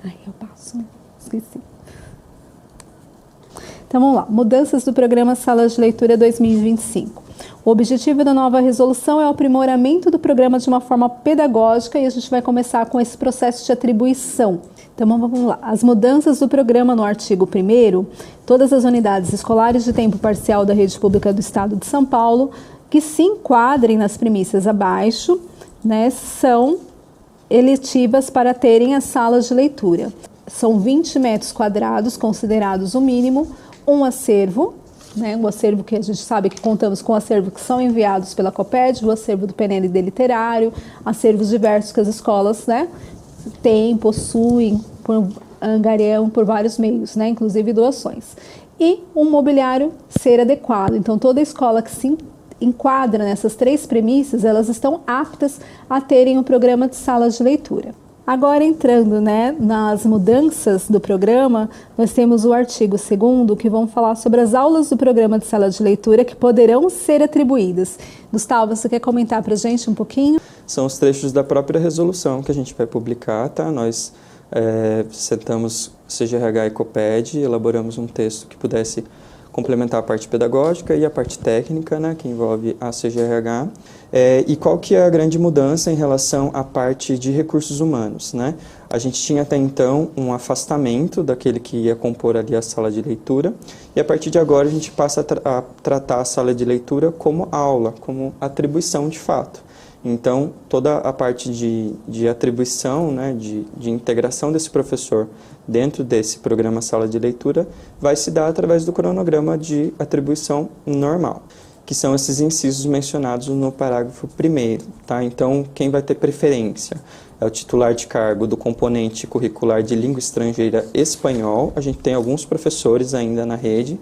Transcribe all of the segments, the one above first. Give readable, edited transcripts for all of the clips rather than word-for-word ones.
Ai, eu passo, né? Esqueci. Então vamos lá, mudanças do programa Salas de Leitura 2025. O objetivo da nova resolução é o aprimoramento do programa de uma forma pedagógica e a gente vai começar com esse processo de atribuição. Então vamos lá, as mudanças do programa no artigo 1º, todas as unidades escolares de tempo parcial da rede pública do Estado de São Paulo, que se enquadrem nas premissas abaixo, né, são eletivas para terem as salas de leitura. São 20 metros quadrados, considerados o mínimo, um acervo, né, o acervo que a gente sabe que contamos com acervo que são enviados pela Coped, o acervo do PNLD literário, acervos diversos que as escolas, né, têm, possuem, angariam por vários meios, né, inclusive doações. E um mobiliário ser adequado. Então, toda escola que se enquadra nessas três premissas, elas estão aptas a terem um programa de salas de leitura. Agora, entrando, né, nas mudanças do programa, nós temos o artigo 2º, que vão falar sobre as aulas do programa de sala de leitura que poderão ser atribuídas. Gustavo, você quer comentar para a gente um pouquinho? São os trechos da própria resolução que a gente vai publicar, tá? Nós sentamos CGRH e Coped, elaboramos um texto que pudesse complementar a parte pedagógica e a parte técnica, né, que envolve a CGRH. E qual que é a grande mudança em relação à parte de recursos humanos, né? A gente tinha até então um afastamento daquele que ia compor ali a sala de leitura, e a partir de agora a gente passa a tratar a sala de leitura como aula, como atribuição de fato. Então, toda a parte de atribuição, né, de integração desse professor dentro desse programa Sala de Leitura vai se dar através do cronograma de atribuição normal, que são esses incisos mencionados no parágrafo 1º, tá? Então, quem vai ter preferência é o titular de cargo do componente curricular de língua estrangeira espanhol. A gente tem alguns professores ainda na rede.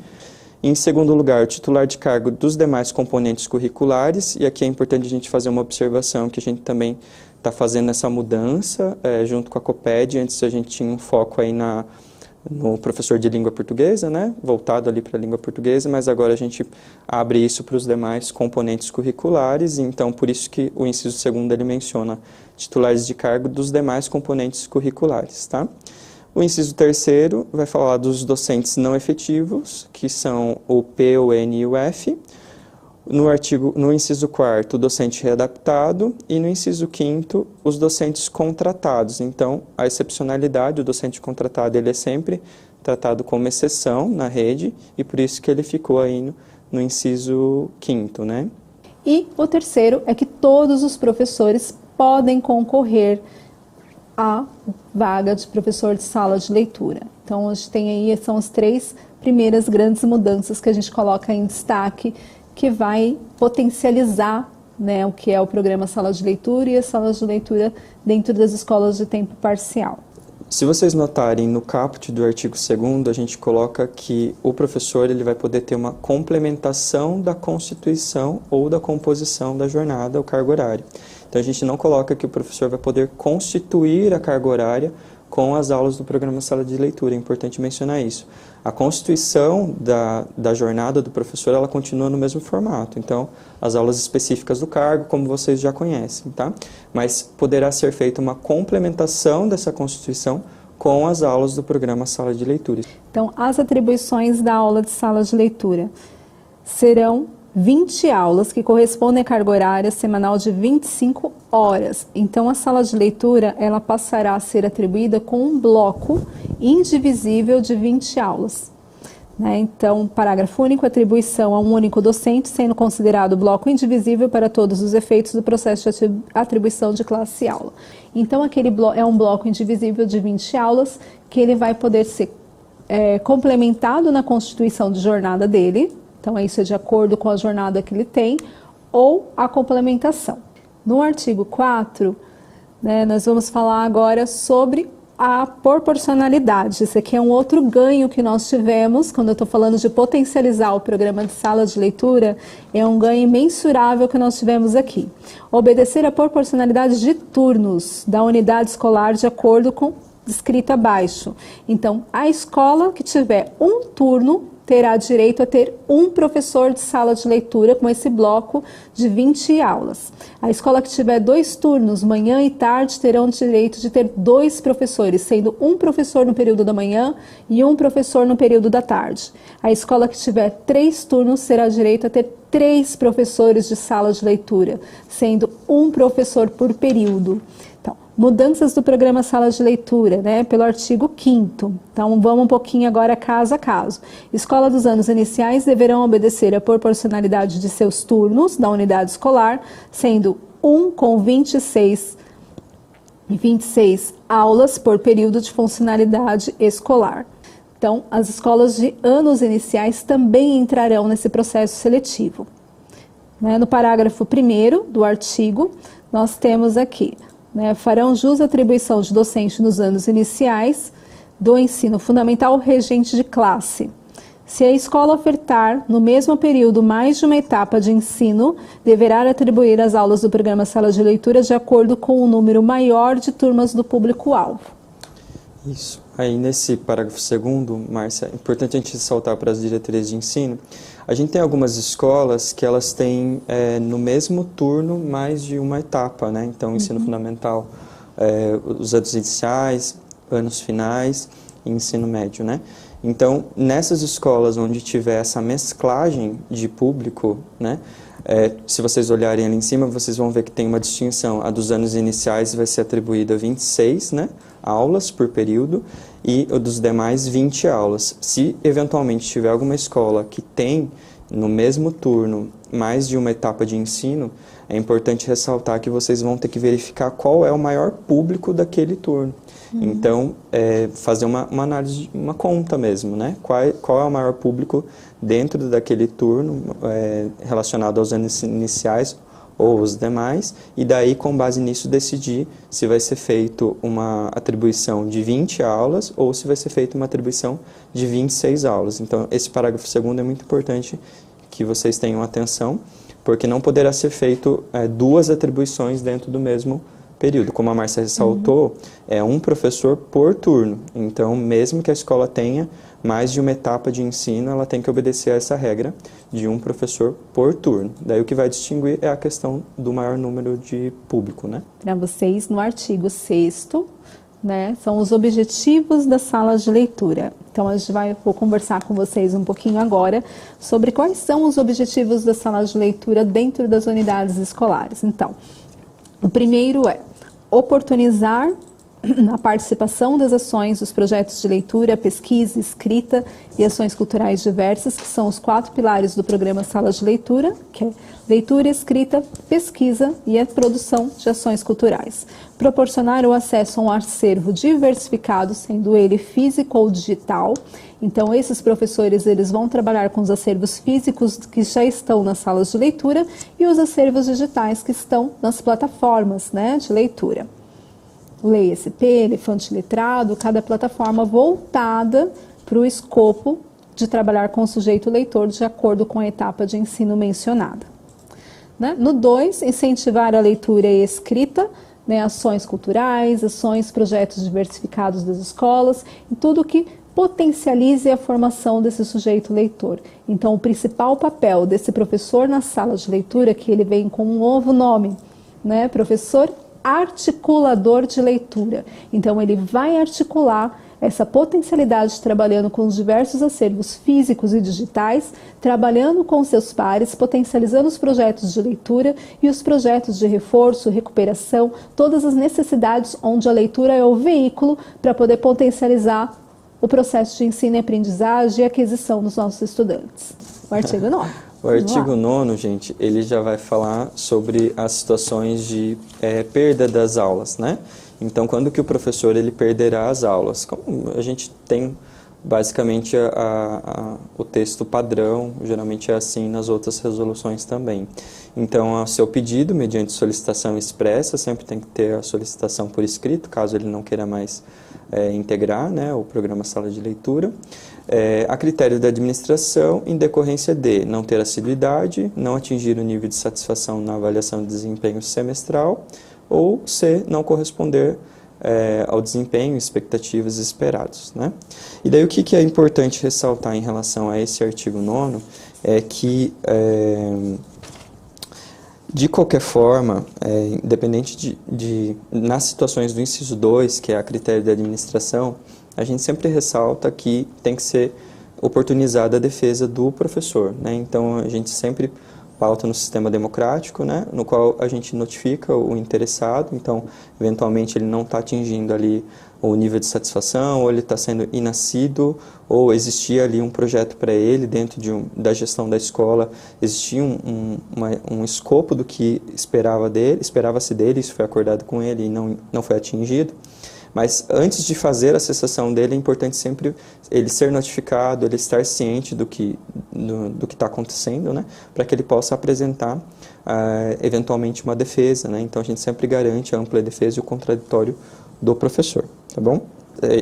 Em segundo lugar, o titular de cargo dos demais componentes curriculares, e aqui é importante a gente fazer uma observação que a gente também está fazendo essa mudança junto com a Coped. Antes a gente tinha um foco aí no professor de língua portuguesa, né, voltado ali para a língua portuguesa, mas agora a gente abre isso para os demais componentes curriculares, então por isso que o inciso 2º ele menciona titulares de cargo dos demais componentes curriculares, tá? O inciso 3º vai falar dos docentes não efetivos, que são o P, o N e o F. No inciso 4º, o docente readaptado. E no inciso 5º, os docentes contratados. Então, a excepcionalidade, o docente contratado, ele é sempre tratado como exceção na rede, e por isso que ele ficou aí no inciso 5º, né? E o terceiro é que todos os professores podem concorrer a vaga de professor de sala de leitura. Então, a gente tem aí, são as três primeiras grandes mudanças que a gente coloca em destaque, que vai potencializar, né, o que é o programa Sala de Leitura e as salas de leitura dentro das escolas de tempo parcial. Se vocês notarem, no caput do artigo 2º, a gente coloca que o professor ele vai poder ter uma complementação da constituição ou da composição da jornada, o cargo horário. Então, a gente não coloca que o professor vai poder constituir a carga horária com as aulas do programa Sala de Leitura. É importante mencionar isso. A constituição da jornada do professor, ela continua no mesmo formato. Então, as aulas específicas do cargo, como vocês já conhecem, tá? Mas poderá ser feita uma complementação dessa constituição com as aulas do programa Sala de Leitura. Então, as atribuições da aula de sala de leitura serão 20 aulas, que correspondem à carga horária semanal de 25 horas. Então, a sala de leitura, ela passará a ser atribuída com um bloco indivisível de 20 aulas. Né? Então, parágrafo único, atribuição a um único docente, sendo considerado bloco indivisível para todos os efeitos do processo de atribuição de classe e aula. Então, aquele é um bloco indivisível de 20 aulas, que ele vai poder ser complementado na constituição de jornada dele. Então, isso é de acordo com a jornada que ele tem, ou a complementação. No artigo 4, né, nós vamos falar agora sobre a proporcionalidade. Esse aqui é um outro ganho que nós tivemos, quando eu estou falando de potencializar o programa de sala de leitura, é um ganho imensurável que nós tivemos aqui. Obedecer à proporcionalidade de turnos da unidade escolar de acordo com descrito abaixo. Então, a escola que tiver um turno terá direito a ter um professor de sala de leitura com esse bloco de 20 aulas. A escola que tiver 2 turnos, manhã e tarde, terão direito de ter 2 professores, sendo um professor no período da manhã e um professor no período da tarde. A escola que tiver 3 turnos terá direito a ter 3 professores de sala de leitura, sendo um professor por período. Então, mudanças do programa Sala de Leitura, né, pelo artigo 5º. Então, vamos um pouquinho agora caso a caso. Escola dos anos iniciais deverão obedecer à proporcionalidade de seus turnos da unidade escolar, sendo um com 26 aulas por período de funcionalidade escolar. Então, as escolas de anos iniciais também entrarão nesse processo seletivo. Né, no parágrafo 1º do artigo, nós temos aqui: farão jus à atribuição de docente nos anos iniciais do ensino fundamental regente de classe. Se a escola ofertar no mesmo período mais de uma etapa de ensino, deverá atribuir as aulas do programa Sala de Leitura de acordo com o número maior de turmas do público-alvo. Isso. Aí nesse parágrafo 2º, Márcia, é importante a gente saltar para as diretrizes de ensino. A gente tem algumas escolas que elas têm no mesmo turno mais de uma etapa, né? Então, ensino fundamental, os anos iniciais, anos finais e ensino médio, né? Então, nessas escolas onde tiver essa mesclagem de público, né? Se vocês olharem ali em cima, vocês vão ver que tem uma distinção. A dos anos iniciais vai ser atribuída 26, né, aulas por período, e o dos demais 20 aulas. Se eventualmente tiver alguma escola que tem no mesmo turno mais de uma etapa de ensino, é importante ressaltar que vocês vão ter que verificar qual é o maior público daquele turno. Então, fazer uma análise, uma conta mesmo, né? Qual é o maior público dentro daquele turno relacionado aos anos iniciais ou os demais, e daí, com base nisso, decidir se vai ser feito uma atribuição de 20 aulas ou se vai ser feita uma atribuição de 26 aulas. Então, esse parágrafo 2º é muito importante que vocês tenham atenção, porque não poderá ser feito 2 atribuições dentro do mesmo período. Como a Márcia ressaltou, é um professor por turno. Então, mesmo que a escola tenha mais de uma etapa de ensino, ela tem que obedecer a essa regra de um professor por turno. Daí o que vai distinguir é a questão do maior número de público, né? Para vocês, no artigo 6º, né, são os objetivos da sala de leitura. Então, vou conversar com vocês um pouquinho agora sobre quais são os objetivos da sala de leitura dentro das unidades escolares. Então, o primeiro é oportunizar a participação das ações dos projetos de leitura, pesquisa, escrita e ações culturais diversas, que são os 4 pilares do programa Sala de Leitura, que é leitura, escrita, pesquisa e a produção de ações culturais. Proporcionar o acesso a um acervo diversificado, sendo ele físico ou digital. Então, esses professores eles vão trabalhar com os acervos físicos que já estão nas salas de leitura e os acervos digitais que estão nas plataformas, né, de leitura. Lei SP, Elefante Letrado, cada plataforma voltada para o escopo de trabalhar com o sujeito leitor de acordo com a etapa de ensino mencionada. Né? No 2, incentivar a leitura e a escrita, né, ações culturais, ações, projetos diversificados das escolas, e tudo que potencialize a formação desse sujeito leitor. Então, o principal papel desse professor na sala de leitura, que ele vem com um novo nome, né, professor articulador de leitura. Então, ele vai articular essa potencialidade trabalhando com os diversos acervos físicos e digitais, trabalhando com seus pares, potencializando os projetos de leitura e os projetos de reforço, recuperação, todas as necessidades onde a leitura é o veículo para poder potencializar o processo de ensino e aprendizagem e aquisição dos nossos estudantes. O artigo 9. O artigo 9, gente, ele já vai falar sobre as situações de perda das aulas, né? Então, quando que o professor ele perderá as aulas? Como a gente tem basicamente o texto padrão, geralmente é assim nas outras resoluções também. Então, a seu pedido, mediante solicitação expressa, sempre tem que ter a solicitação por escrito, caso ele não queira mais integrar, né, o programa Sala de Leitura. A critério da administração, em decorrência de não ter assiduidade, não atingir o nível de satisfação na avaliação de desempenho semestral, ou C, não corresponder ao desempenho, expectativas esperados, né? E daí o que é importante ressaltar em relação a esse artigo 9º é que, de qualquer forma, independente nas situações do inciso 2, que é a critério da administração, a gente sempre ressalta que tem que ser oportunizada a defesa do professor, né? Então, a gente sempre pauta no sistema democrático, né, no qual a gente notifica o interessado, então, eventualmente, ele não está atingindo ali o nível de satisfação, ou ele está sendo inassíduo, ou existia ali um projeto para ele, dentro da gestão da escola, existia um escopo do que esperava-se dele, isso foi acordado com ele e não foi atingido. Mas antes de fazer a cessação dele, é importante sempre ele ser notificado, ele estar ciente do que está acontecendo, né, para que ele possa apresentar eventualmente uma defesa, né? Então a gente sempre garante a ampla defesa e o contraditório do professor, tá bom?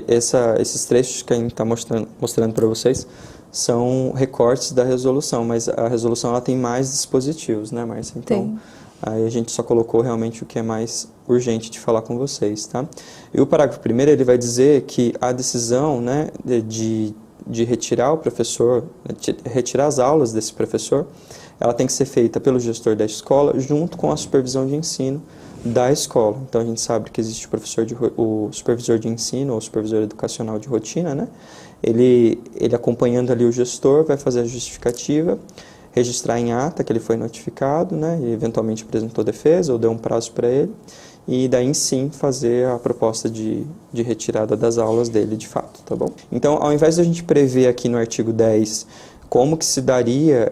Esses trechos que a gente está mostrando para vocês são recortes da resolução, mas a resolução ela tem mais dispositivos, né, Márcia? Então, aí a gente só colocou realmente o que é mais urgente de falar com vocês, tá? E o parágrafo 1º, ele vai dizer que a decisão, né, de retirar o professor, retirar as aulas desse professor, ela tem que ser feita pelo gestor da escola junto com a supervisão de ensino da escola. Então, a gente sabe que existe o supervisor de ensino ou supervisor educacional de rotina, né? Ele acompanhando ali o gestor, vai fazer a justificativa, registrar em ata que ele foi notificado, né, e eventualmente apresentou defesa ou deu um prazo para ele, e daí sim fazer a proposta de retirada das aulas dele de fato, tá bom? Então, ao invés de a gente prever aqui no artigo 10 como que se daria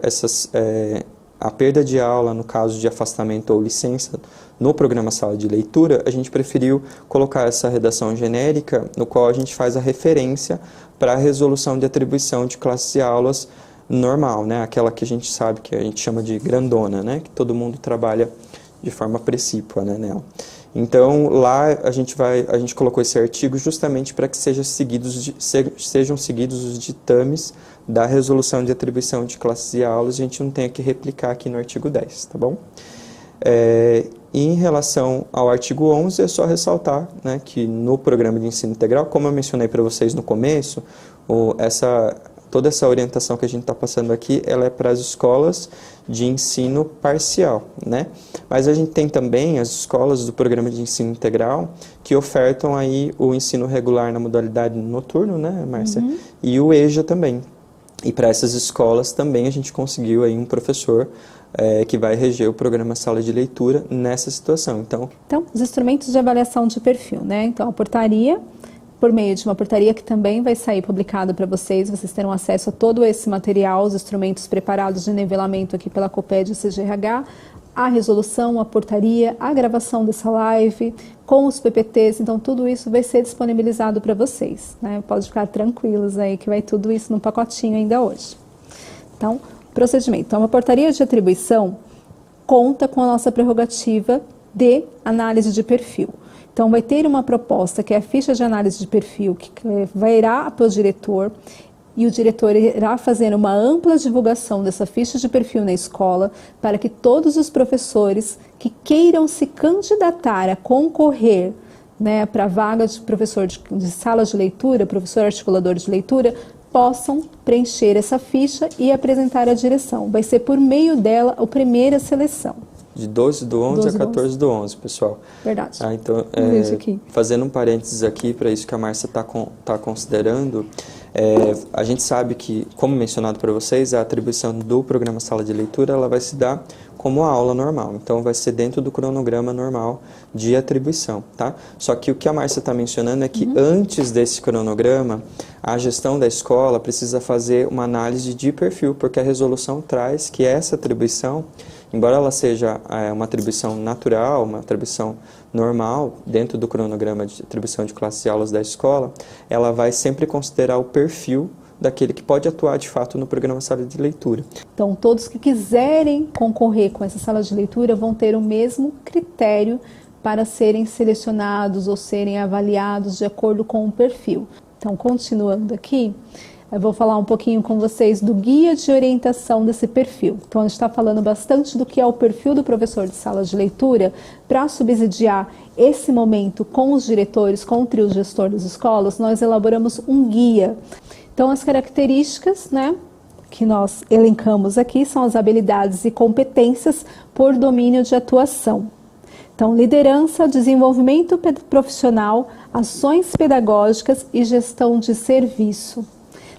a perda de aula no caso de afastamento ou licença no programa Sala de Leitura, a gente preferiu colocar essa redação genérica, no qual a gente faz a referência para a resolução de atribuição de classes e aulas normal, né? Aquela que a gente sabe que a gente chama de grandona, né? Que todo mundo trabalha de forma precípua, né, nela. Então, lá a gente colocou esse artigo justamente para que sejam seguidos os ditames da resolução de atribuição de classes e aulas, a gente não tem que replicar aqui no artigo 10, tá bom? Em relação ao artigo 11, é só ressaltar, né, que no programa de ensino integral, como eu mencionei para vocês no começo, toda essa orientação que a gente está passando aqui, ela é para as escolas de ensino parcial, né? Mas a gente tem também as escolas do programa de ensino integral que ofertam aí o ensino regular na modalidade noturno, né, Márcia? Uhum. E o EJA também. E para essas escolas também a gente conseguiu aí um professor que vai reger o programa Sala de Leitura nessa situação. Então, os instrumentos de avaliação de perfil, né? Então, a portaria, por meio de uma portaria que também vai sair publicada para vocês terão acesso a todo esse material, os instrumentos preparados de nivelamento aqui pela COPED e CGRH, a resolução, a portaria, a gravação dessa live, com os PPTs, então tudo isso vai ser disponibilizado para vocês, né? Pode ficar tranquilos aí que vai tudo isso num pacotinho ainda hoje. Então, procedimento. Então, a portaria de atribuição conta com a nossa prerrogativa de análise de perfil. Então, vai ter uma proposta, que é a ficha de análise de perfil, que irá para o diretor, e o diretor irá fazer uma ampla divulgação dessa ficha de perfil na escola, para que todos os professores que queiram se candidatar a concorrer, né, para a vaga de professor de sala de leitura, professor articulador de leitura, possam preencher essa ficha e apresentar à direção. Vai ser por meio dela a primeira seleção. De 12/11 a 14/11, pessoal. Verdade. Então, fazendo um parênteses aqui para isso que a Márcia está considerando, a gente sabe que, como mencionado para vocês, a atribuição do programa Sala de Leitura ela vai se dar como a aula normal. Então, vai ser dentro do cronograma normal de atribuição, tá? Só que o que a Márcia está mencionando é que antes desse cronograma, a gestão da escola precisa fazer uma análise de perfil, porque a resolução traz que essa atribuição, embora ela seja uma atribuição natural, uma atribuição normal, dentro do cronograma de atribuição de classes e aulas da escola, ela vai sempre considerar o perfil daquele que pode atuar de fato no programa Sala de Leitura. Então, todos que quiserem concorrer com essa sala de leitura vão ter o mesmo critério para serem selecionados ou serem avaliados de acordo com o perfil. Então, continuando aqui, eu vou falar um pouquinho com vocês do guia de orientação desse perfil. Então, a gente está falando bastante do que é o perfil do professor de sala de leitura para subsidiar esse momento com os diretores, com o trio gestor das escolas. Nós elaboramos um guia. Então, as características, né, que nós elencamos aqui são as habilidades e competências por domínio de atuação. Então, liderança, desenvolvimento profissional, ações pedagógicas e gestão de serviço.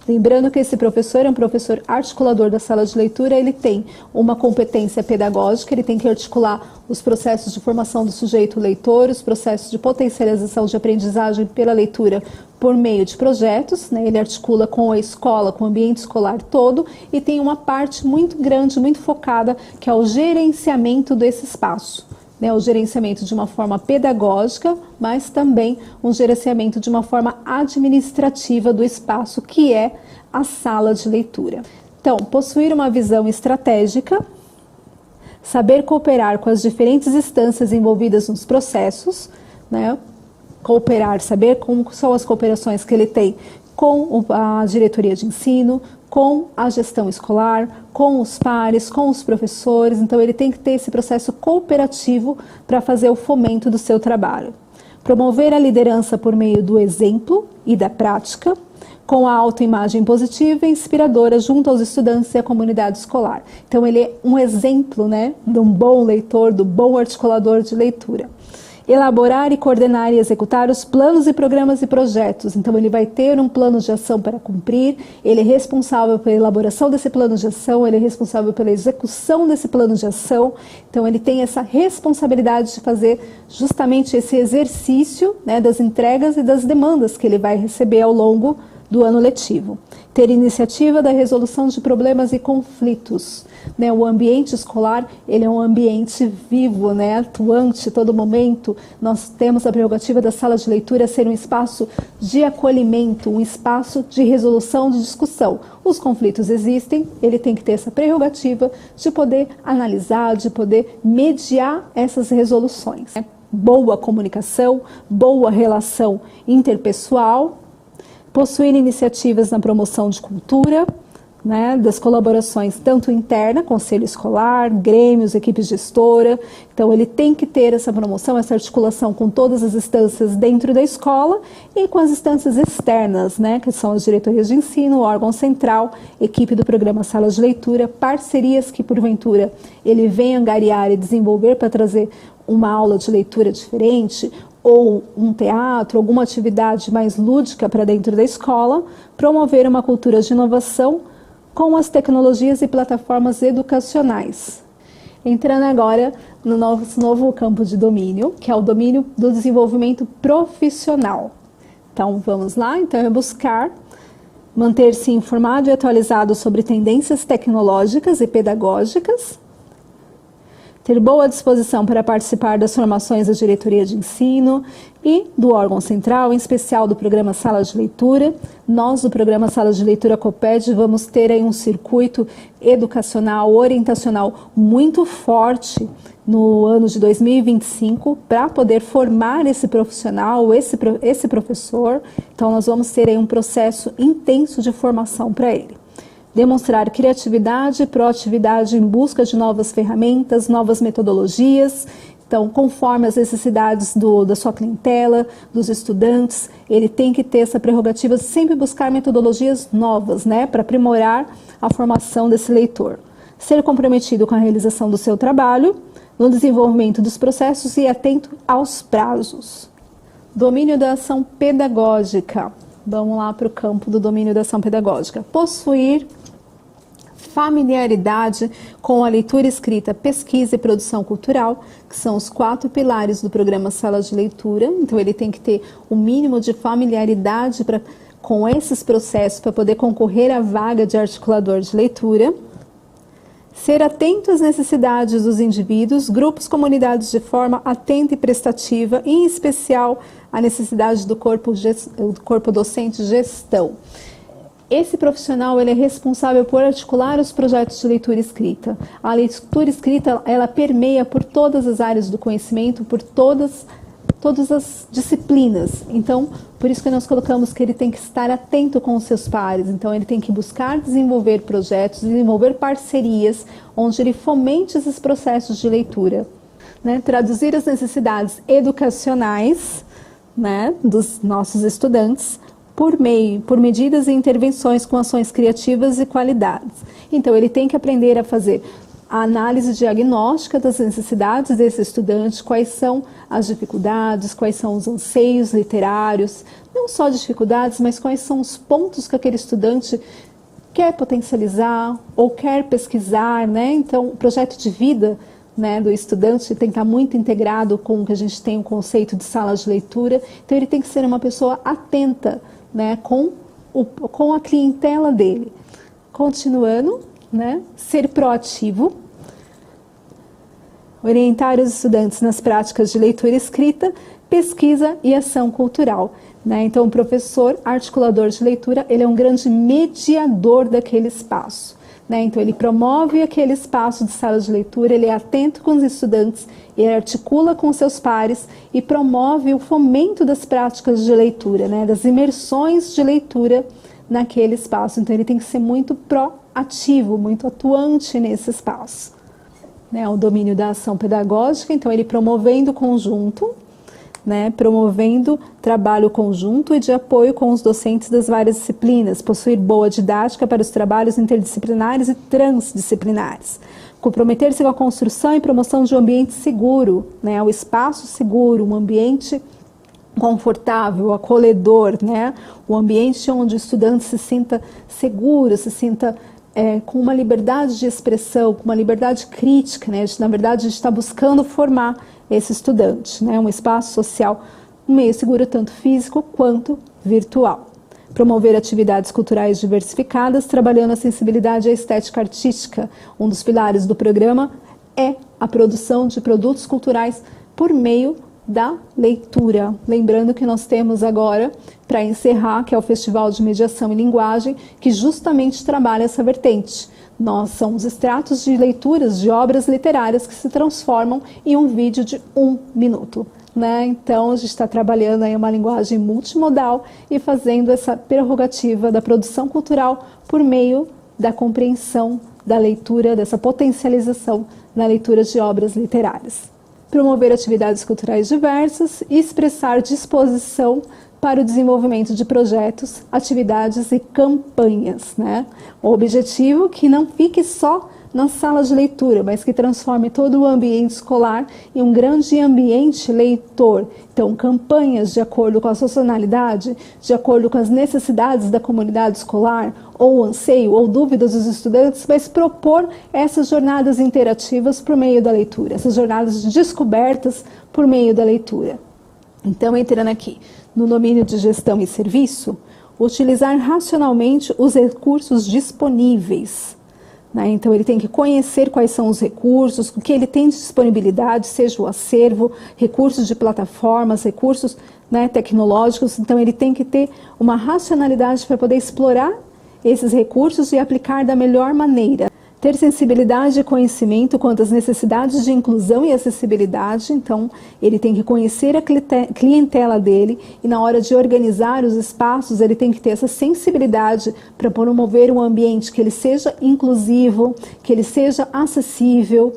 Lembrando que esse professor é um professor articulador da sala de leitura, ele tem uma competência pedagógica, ele tem que articular os processos de formação do sujeito leitor, os processos de potencialização de aprendizagem pela leitura por meio de projetos, né? Ele articula com a escola, com o ambiente escolar todo, e tem uma parte muito grande, muito focada, que é o gerenciamento desse espaço. O gerenciamento de uma forma pedagógica, mas também um gerenciamento de uma forma administrativa do espaço, que é a sala de leitura. Então, possuir uma visão estratégica, saber cooperar com as diferentes instâncias envolvidas nos processos, né? Cooperar, saber como são as cooperações que ele tem com a diretoria de ensino, com a gestão escolar, com os pares, com os professores. Então, ele tem que ter esse processo cooperativo para fazer o fomento do seu trabalho. Promover a liderança por meio do exemplo e da prática, com a autoimagem positiva e inspiradora junto aos estudantes e à comunidade escolar. Então, ele é um exemplo, né, de um bom leitor, do bom articulador de leitura. Elaborar e coordenar e executar os planos e programas e projetos. Então, ele vai ter um plano de ação para cumprir, ele é responsável pela elaboração desse plano de ação, ele é responsável pela execução desse plano de ação. Então, ele tem essa responsabilidade de fazer justamente esse exercício, né, das entregas e das demandas que ele vai receber ao longo do ano letivo. Ter iniciativa da resolução de problemas e conflitos. Né, o ambiente escolar, ele é um ambiente vivo, né, atuante todo momento. Nós temos a prerrogativa da sala de leitura ser um espaço de acolhimento, um espaço de resolução, de discussão. Os conflitos existem, ele tem que ter essa prerrogativa de poder analisar, de poder mediar essas resoluções. Né? Boa comunicação, boa relação interpessoal, possuir iniciativas na promoção de cultura, né, das colaborações tanto interna, conselho escolar, grêmios, equipe gestora. Então, ele tem que ter essa promoção, essa articulação com todas as instâncias dentro da escola e com as instâncias externas, né, que são as diretorias de ensino, o órgão central, equipe do programa Sala de Leitura, parcerias que, porventura, ele vem angariar e desenvolver para trazer uma aula de leitura diferente, ou um teatro, alguma atividade mais lúdica para dentro da escola, promover uma cultura de inovação com as tecnologias e plataformas educacionais. Entrando agora no nosso novo campo de domínio, que é o domínio do desenvolvimento profissional. Então, vamos lá? Então, é buscar manter-se informado e atualizado sobre tendências tecnológicas e pedagógicas, ter boa disposição para participar das formações da diretoria de ensino e do órgão central, em especial do programa Sala de Leitura. Nós, do programa Sala de Leitura COPED, vamos ter aí um circuito educacional, orientacional muito forte no ano de 2025 para poder formar esse profissional, esse professor. Então, nós vamos ter aí um processo intenso de formação para ele. Demonstrar criatividade e proatividade em busca de novas ferramentas, novas metodologias. Então, conforme as necessidades da sua clientela, dos estudantes, ele tem que ter essa prerrogativa de sempre buscar metodologias novas, né, para aprimorar a formação desse leitor. Ser comprometido com a realização do seu trabalho, no desenvolvimento dos processos e atento aos prazos. Domínio da ação pedagógica. Vamos lá para o campo do domínio da ação pedagógica. Possuir familiaridade com a leitura escrita, pesquisa e produção cultural, que são os 4 pilares do programa Sala de Leitura. Então, ele tem que ter o mínimo de familiaridade com esses processos para poder concorrer à vaga de articulador de leitura. Ser atento às necessidades dos indivíduos, grupos, comunidades de forma atenta e prestativa, em especial a necessidade do corpo docente gestão. Esse profissional, ele é responsável por articular os projetos de leitura escrita. A leitura escrita, ela permeia por todas as áreas do conhecimento, por todas todas as disciplinas. Então, por isso que nós colocamos que ele tem que estar atento com os seus pares. Então, ele tem que buscar desenvolver projetos, desenvolver parcerias, onde ele fomente esses processos de leitura. Né? Traduzir as necessidades educacionais, né, dos nossos estudantes por medidas e intervenções com ações criativas e qualidades. Então, ele tem que aprender a fazer a análise diagnóstica das necessidades desse estudante, quais são as dificuldades, quais são os anseios literários, não só dificuldades, mas quais são os pontos que aquele estudante quer potencializar ou quer pesquisar, né? Então, o projeto de vida, né, do estudante tem que estar muito integrado com o que a gente tem o conceito de sala de leitura. Então, ele tem que ser uma pessoa atenta, né, com a clientela dele. Continuando, né, ser proativo, orientar os estudantes nas práticas de leitura e escrita, pesquisa e ação cultural. Né? Então, o professor articulador de leitura, ele é um grande mediador daquele espaço. Né? Então, ele promove aquele espaço de sala de leitura, ele é atento com os estudantes, ele articula com seus pares e promove o fomento das práticas de leitura, né? Das imersões de leitura naquele espaço. Então, ele tem que ser muito proativo, muito atuante nesse espaço. Né? O domínio da ação pedagógica, então, ele promovendo o conjunto, né, promovendo trabalho conjunto e de apoio com os docentes das várias disciplinas, possuir boa didática para os trabalhos interdisciplinares e transdisciplinares, comprometer-se com a construção e promoção de um ambiente seguro, né, o espaço seguro, um ambiente confortável, acolhedor, né, um ambiente onde o estudante se sinta seguro, se sinta com uma liberdade de expressão, com uma liberdade crítica, né, na verdade a gente está buscando formar esse estudante, né? Um espaço social, um meio seguro tanto físico quanto virtual. Promover atividades culturais diversificadas, trabalhando a sensibilidade e a estética artística. Um dos pilares do programa é a produção de produtos culturais por meio da leitura. Lembrando que nós temos agora, para encerrar, que é o Festival de Mediação e Linguagem, que justamente trabalha essa vertente. São os extratos de leituras de obras literárias que se transformam em um vídeo de 1 minuto. Né? Então, a gente está trabalhando aí uma linguagem multimodal e fazendo essa prerrogativa da produção cultural por meio da compreensão da leitura, dessa potencialização na leitura de obras literárias. Promover atividades culturais diversas e expressar disposição para o desenvolvimento de projetos, atividades e campanhas. Né? O objetivo é que não fique só na sala de leitura, mas que transforme todo o ambiente escolar em um grande ambiente leitor. Então, campanhas de acordo com a sazonalidade, de acordo com as necessidades da comunidade escolar, ou anseio, ou dúvidas dos estudantes, mas propor essas jornadas interativas por meio da leitura, essas jornadas de descobertas por meio da leitura. Então, entrando aqui no domínio de gestão e serviço, utilizar racionalmente os recursos disponíveis. Né? Então, ele tem que conhecer quais são os recursos, o que ele tem de disponibilidade, seja o acervo, recursos de plataformas, recursos, né, tecnológicos. Então, ele tem que ter uma racionalidade para poder explorar esses recursos e aplicar da melhor maneira. Ter sensibilidade e conhecimento quanto às necessidades de inclusão e acessibilidade. Então, ele tem que conhecer a clientela dele e na hora de organizar os espaços, ele tem que ter essa sensibilidade para promover um ambiente que ele seja inclusivo, que ele seja acessível.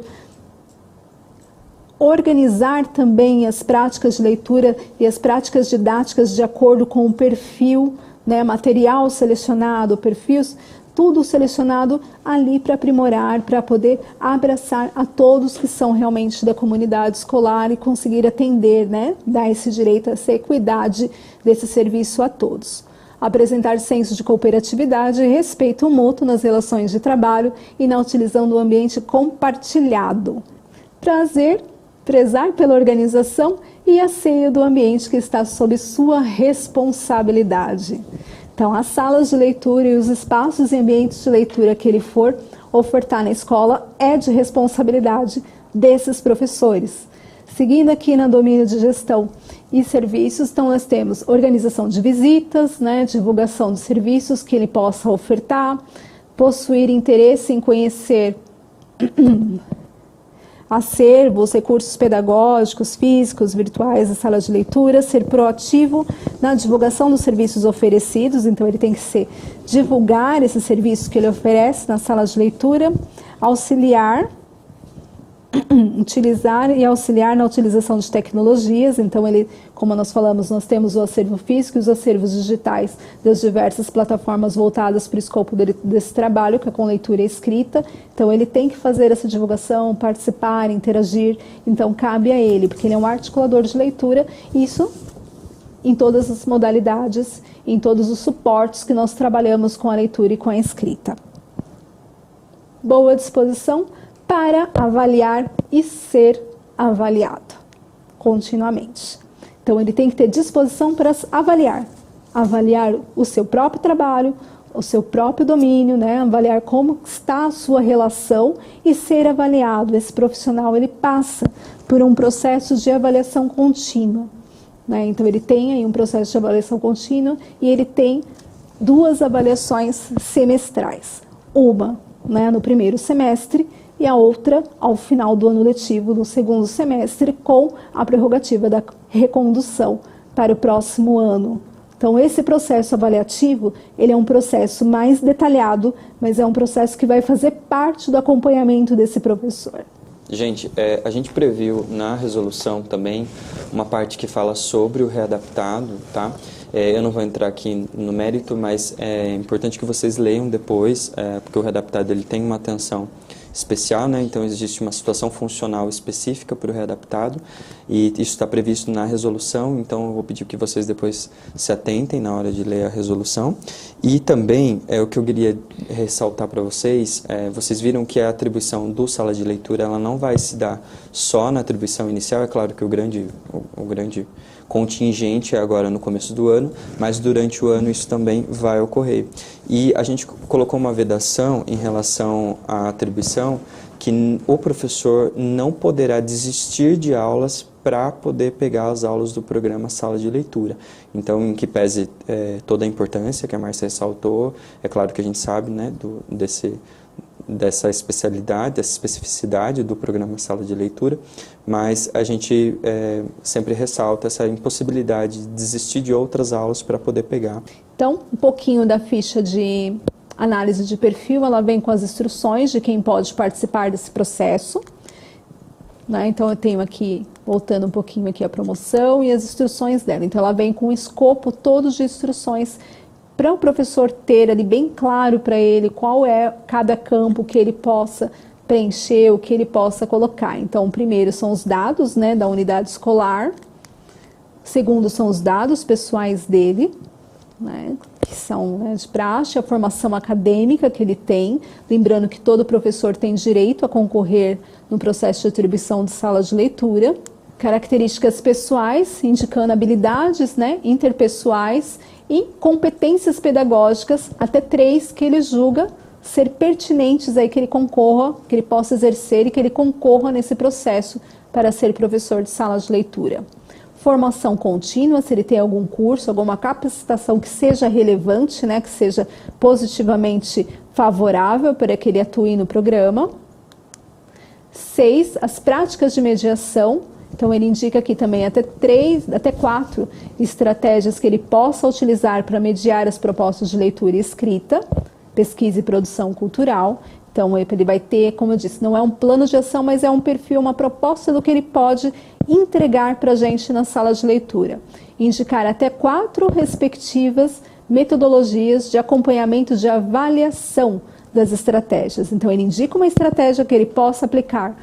Organizar também as práticas de leitura e as práticas didáticas de acordo com o perfil, né, material selecionado, perfis, tudo selecionado ali para aprimorar, para poder abraçar a todos que são realmente da comunidade escolar e conseguir atender, né, dar esse direito, essa equidade desse serviço a todos. Apresentar senso de cooperatividade e respeito mútuo nas relações de trabalho e na utilização do ambiente compartilhado. Prezar pela organização e asseio do ambiente que está sob sua responsabilidade. Então, as salas de leitura e os espaços e ambientes de leitura que ele for ofertar na escola é de responsabilidade desses professores. Seguindo aqui no domínio de gestão e serviços, então nós temos organização de visitas, né, divulgação de serviços que ele possa ofertar, possuir interesse em conhecer acervos, recursos pedagógicos, físicos, virtuais da sala de leitura, ser proativo na divulgação dos serviços oferecidos, então ele tem que divulgar esses serviços que ele oferece na sala de leitura, auxiliar, utilizar e auxiliar na utilização de tecnologias, então ele, como nós falamos, nós temos o acervo físico e os acervos digitais das diversas plataformas voltadas para o escopo desse trabalho, que é com leitura e escrita, então ele tem que fazer essa divulgação, participar, interagir, então cabe a ele, porque ele é um articulador de leitura, isso em todas as modalidades, em todos os suportes que nós trabalhamos com a leitura e com a escrita. Boa disposição para avaliar e ser avaliado continuamente. Então, ele tem que ter disposição para avaliar o seu próprio trabalho, o seu próprio domínio, né? Avaliar como está a sua relação e ser avaliado. Esse profissional, ele passa por um processo de avaliação contínua, né? Então, ele tem aí um processo de avaliação contínua e ele tem 2 avaliações semestrais. Uma, né, no primeiro semestre, e a outra ao final do ano letivo, no segundo semestre, com a prerrogativa da recondução para o próximo ano. Então, esse processo avaliativo, ele é um processo mais detalhado, mas é um processo que vai fazer parte do acompanhamento desse professor. Gente, a gente previu na resolução também uma parte que fala sobre o readaptado, tá? Eu não vou entrar aqui no mérito, mas é importante que vocês leiam depois, porque o readaptado ele tem uma atenção especial, né? Então existe uma situação funcional específica para o readaptado e isso está previsto na resolução, então eu vou pedir que vocês depois se atentem na hora de ler a resolução. E também, o que eu queria ressaltar para vocês, vocês viram que a atribuição do sala de leitura ela não vai se dar só na atribuição inicial, é claro que o grande contingente é agora no começo do ano, mas durante o ano isso também vai ocorrer. E a gente colocou uma vedação em relação à atribuição, que o professor não poderá desistir de aulas para poder pegar as aulas do programa Sala de Leitura. Então, em que pese toda a importância que a Márcia ressaltou, é claro que a gente sabe, né, dessa especialidade, dessa especificidade do programa Sala de Leitura, mas a gente sempre ressalta essa impossibilidade de desistir de outras aulas para poder pegar. Então, um pouquinho da ficha de análise de perfil, ela vem com as instruções de quem pode participar desse processo, né? Então, eu tenho aqui, voltando um pouquinho aqui a promoção e as instruções dela. Então, ela vem com um escopo todo de instruções para o professor ter ali bem claro para ele qual é cada campo que ele possa preencher, o que ele possa colocar. Então, o primeiro são os dados, né, da unidade escolar. O segundo são os dados pessoais dele, né, que são, né, de praxe, a formação acadêmica que ele tem. Lembrando que todo professor tem direito a concorrer no processo de atribuição de sala de leitura. Características pessoais, indicando habilidades, né, interpessoais e competências pedagógicas, até 3 que ele julga ser pertinentes aí que ele concorra, que ele possa exercer e que ele concorra nesse processo para ser professor de sala de leitura. Formação contínua, se ele tem algum curso, alguma capacitação que seja relevante, né, que seja positivamente favorável para que ele atue no programa. 6, as práticas de mediação. Então, ele indica aqui também até 4 estratégias que ele possa utilizar para mediar as propostas de leitura e escrita, pesquisa e produção cultural. Então, ele vai ter, como eu disse, não é um plano de ação, mas é um perfil, uma proposta do que ele pode entregar para a gente na sala de leitura. Indicar até 4 respectivas metodologias de acompanhamento de avaliação das estratégias. Então, ele indica uma estratégia que ele possa aplicar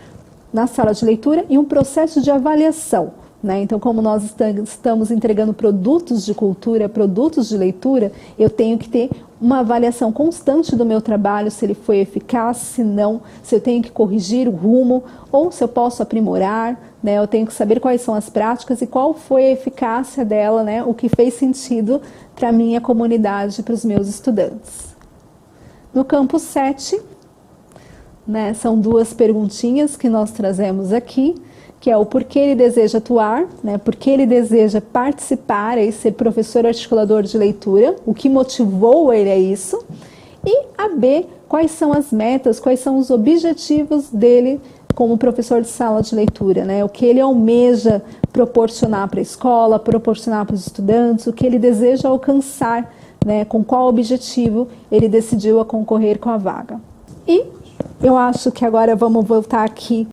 na sala de leitura e um processo de avaliação, né? Então, como nós estamos entregando produtos de cultura, produtos de leitura, eu tenho que ter uma avaliação constante do meu trabalho, se ele foi eficaz, se não, se eu tenho que corrigir o rumo ou se eu posso aprimorar, né? Eu tenho que saber quais são as práticas e qual foi a eficácia dela, né? O que fez sentido para a minha comunidade, para os meus estudantes. No campo 7, né, são 2 perguntinhas que nós trazemos aqui, que é o porquê ele deseja atuar, né, porquê ele deseja participar e ser professor articulador de leitura, o que motivou ele a isso, e a B, quais são as metas, quais são os objetivos dele como professor de sala de leitura, né? O que ele almeja proporcionar para a escola, proporcionar para os estudantes, o que ele deseja alcançar, né? Com qual objetivo ele decidiu a concorrer com a vaga. E eu acho que agora vamos voltar aqui